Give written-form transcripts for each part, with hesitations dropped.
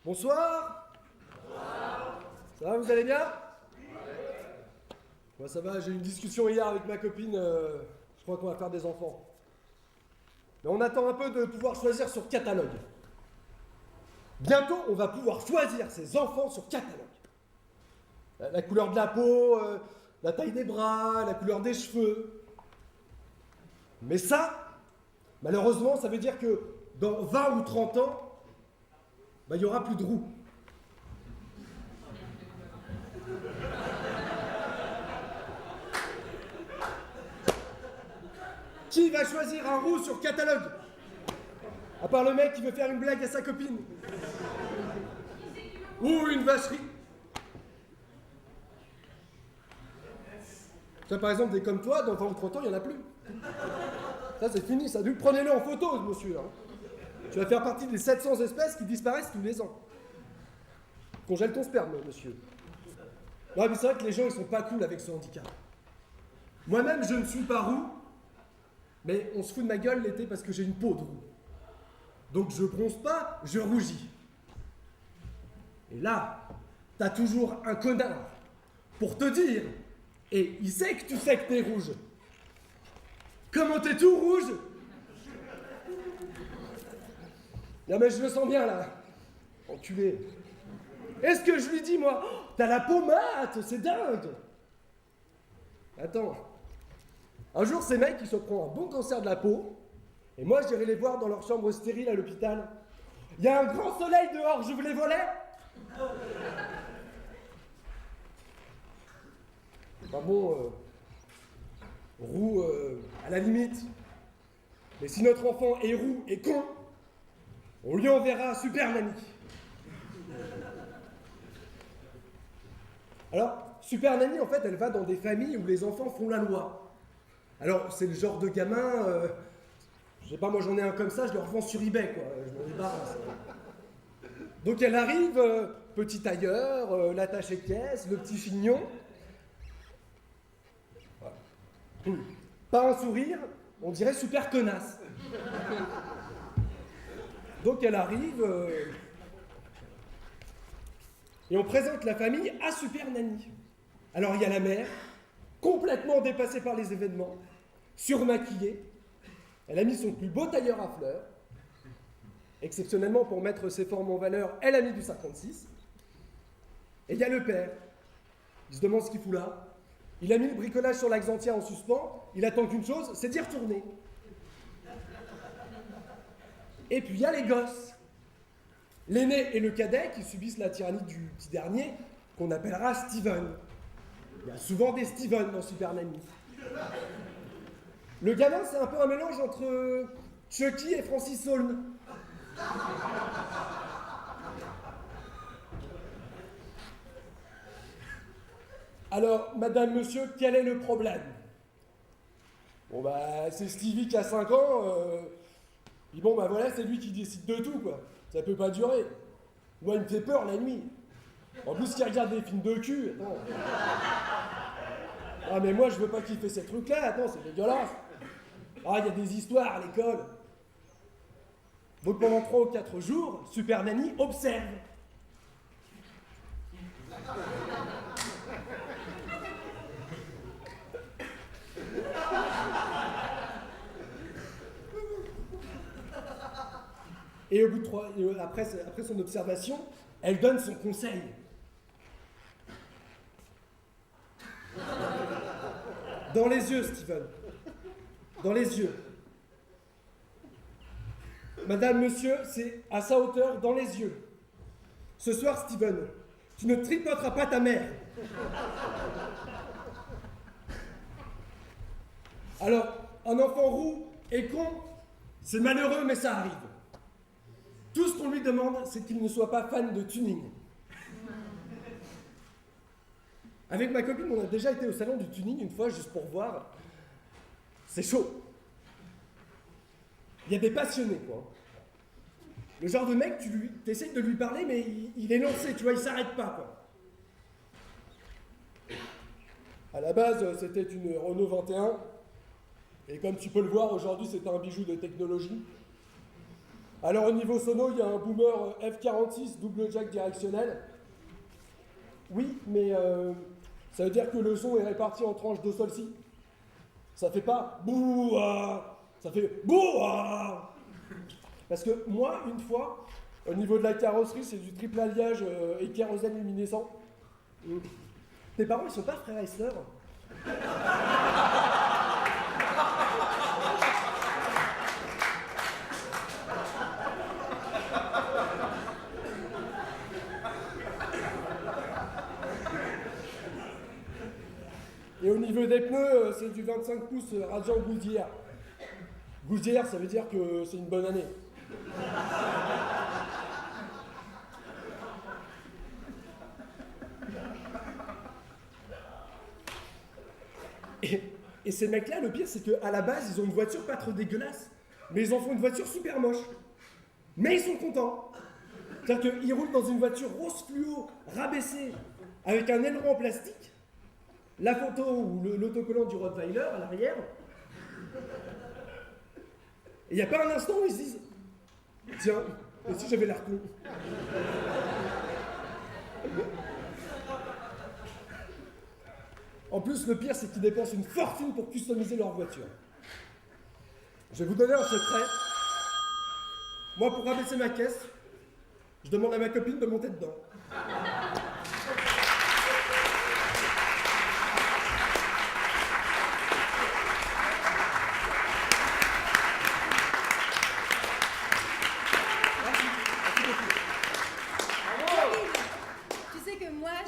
Bonsoir. Ça va, vous allez bien? Moi ça va, j'ai eu une discussion hier avec ma copine, je crois qu'on va faire des enfants. Mais on attend un peu de pouvoir choisir sur catalogue. Bientôt, on va pouvoir choisir ses enfants sur catalogue. La couleur de la peau, la taille des bras, la couleur des cheveux. Mais ça, malheureusement, ça veut dire que dans 20 ou 30 ans, il n'y aura plus de roux. Qui va choisir un roux sur catalogue? À part le mec qui veut faire une blague à sa copine. Ou une vacherie. Ça, par exemple, des comme toi, dans 20 ou 30 ans, il n'y en a plus. Ça, c'est fini, ça. Prenez-le en photo, ce monsieur. Hein. Tu vas faire partie des 700 espèces qui disparaissent tous les ans. Congèle ton sperme, monsieur. Non, mais c'est vrai que les gens, ils sont pas cool avec ce handicap. Moi-même, je ne suis pas roux, mais on se fout de ma gueule l'été parce que j'ai une peau de roux. Donc je bronze pas, je rougis. Et là, t'as toujours un connard pour te dire, et il sait que tu sais que t'es rouge. Comment t'es tout rouge? Non mais je le sens bien là. Enculé. Est-ce que je lui dis moi, oh, t'as la peau mate, c'est dingue. Attends. Un jour, ces mecs, ils se prennent un bon cancer de la peau, et moi, j'irai les voir dans leur chambre stérile à l'hôpital. Il y a un grand soleil dehors, je vous les volais. Enfin bon, roux à la limite. Mais si notre enfant est roux et con, on lui enverra Super Nanny. Alors, Super Nanny, en fait, elle va dans des familles où les enfants font la loi. Alors, c'est le genre de gamin, je sais pas, moi j'en ai un comme ça, je le revends sur eBay, quoi, je m'en débarrasse. Donc elle arrive, petit tailleur, l'attaché caisse, le petit chignon. Voilà. Pas un sourire, on dirait super connasse. Donc elle arrive, et on présente la famille à Super Nanny. Alors il y a la mère, complètement dépassée par les événements, surmaquillée. Elle a mis son plus beau tailleur à fleurs. Exceptionnellement, pour mettre ses formes en valeur, elle a mis du 56. Et il y a le père. Il se demande ce qu'il fout là. Il a mis le bricolage sur l'axe entière en suspens. Il attend qu'une chose, c'est d'y retourner. Et puis il y a les gosses. L'aîné et le cadet qui subissent la tyrannie du petit dernier, qu'on appellera Steven. Il y a souvent des Steven dans Super Nanny. Le gamin, c'est un peu un mélange entre Chucky et Francis Holm. Alors, madame, monsieur, quel est le problème? Bon, bah, c'est Stevie qui a 5 ans, puis bon, bah voilà, c'est lui qui décide de tout, quoi. Ça peut pas durer. Moi, il me fait peur la nuit. En plus, il regarde des films de cul, attends. Ah, mais moi, je veux pas qu'il fait ces trucs-là, attends, c'est dégueulasse. Ah, il y a des histoires à l'école. Donc pendant 3 ou 4 jours, Super Nanny observe. Et au bout de 3, après son observation, elle donne son conseil. Dans les yeux, Steven. Dans les yeux. Madame, monsieur, c'est à sa hauteur, dans les yeux. Ce soir, Steven, tu ne tripoteras pas ta mère. Alors, un enfant roux et con, c'est malheureux, mais ça arrive. Tout ce qu'on lui demande, c'est qu'il ne soit pas fan de tuning. Avec ma copine, on a déjà été au salon du tuning une fois, juste pour voir. C'est chaud. Il y a des passionnés, quoi. Le genre de mec, tu essayes de lui parler, mais il est lancé, tu vois, il s'arrête pas, quoi. À la base, c'était une Renault 21. Et comme tu peux le voir, aujourd'hui, c'est un bijou de technologie. Alors au niveau sono, il y a un boomer F46 double jack directionnel. Oui, mais ça veut dire que le son est réparti en tranches do sol si. Ça fait pas bouah, ça fait bouah. Parce que moi, une fois, au niveau de la carrosserie, c'est du triple alliage et kérosène luminescent. Tes parents, ils sont pas frères et sœurs? Et au niveau des pneus, c'est du 25 pouces Radiant Goodyear. Goodyear, ça veut dire que c'est une bonne année. Et ces mecs-là, le pire, c'est qu'à la base, ils ont une voiture pas trop dégueulasse, mais ils en font une voiture super moche. Mais ils sont contents. C'est-à-dire qu'ils roulent dans une voiture rose fluo, rabaissée, avec un aileron en plastique, la photo ou l'autocollant du Rottweiler à l'arrière. Et il n'y a pas un instant où ils se disent « Tiens, et si j'avais l'air con ?» En plus, le pire, c'est qu'ils dépensent une fortune pour customiser leur voiture. Je vais vous donner un secret. Moi, pour rabaisser ma caisse, je demande à ma copine de monter dedans.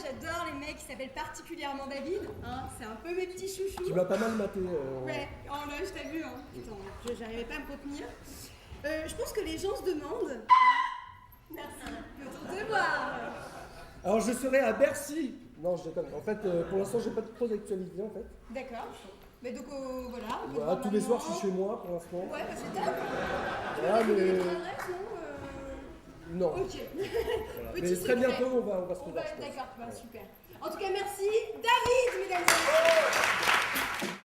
J'adore les mecs qui s'appellent particulièrement David, hein, c'est un peu mes petits chouchous. Tu m'as pas mal maté. Ouais, oh là, je t'ai vu, hein. Putain, j'arrivais pas à me contenir. Je pense que les gens se demandent. Merci, peut-on te voir? Alors je serai à Bercy. Non, je déconne. En fait, pour l'instant, j'ai pas trop d'actualité en fait. D'accord. Mais donc voilà. Voilà, tous les soirs, je suis chez moi pour l'instant. Ouais, bah c'est top. Voilà, mais. Non. Ok. Voilà. Mais très bientôt, on va se revoir. D'accord, super. En tout cas, merci David, mesdames et messieurs.